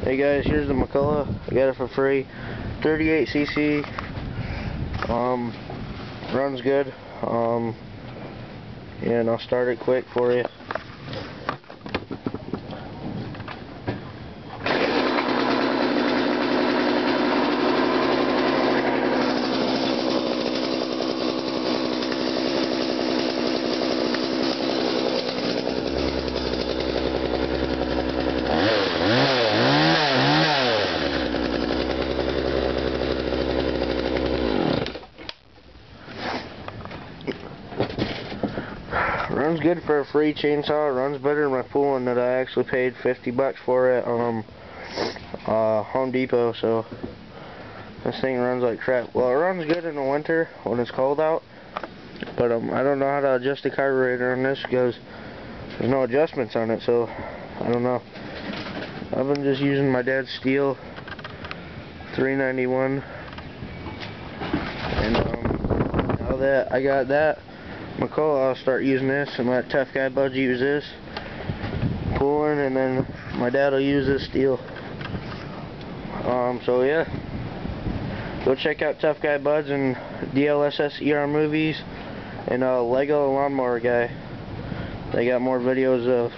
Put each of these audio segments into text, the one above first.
Hey guys, here's the McCULLOCH. I got it for free. 38cc. Runs good. Yeah, and I'll start it quick for you. Runs good for a free chainsaw. It runs better than my pool one that I actually paid $50 for at Home Depot. So this thing runs like crap. Well, it runs good in the winter when it's cold out, but I don't know how to adjust the carburetor on this because there's no adjustments on it. So I don't know. I've been just using my dad's steel 391, and now that I got that McCULLOCH, I'll start using this and let toughguybuds use this pulling, and then my dad will use this steel. So yeah, go check out toughguybuds and DLSSERmovies and Lego Lawnmower Guy. They got more videos of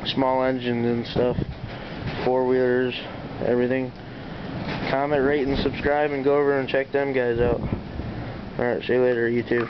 small engines and stuff, four-wheelers, everything. Comment, rate, and subscribe, and go over and check them guys out. Alright, see you later, YouTube.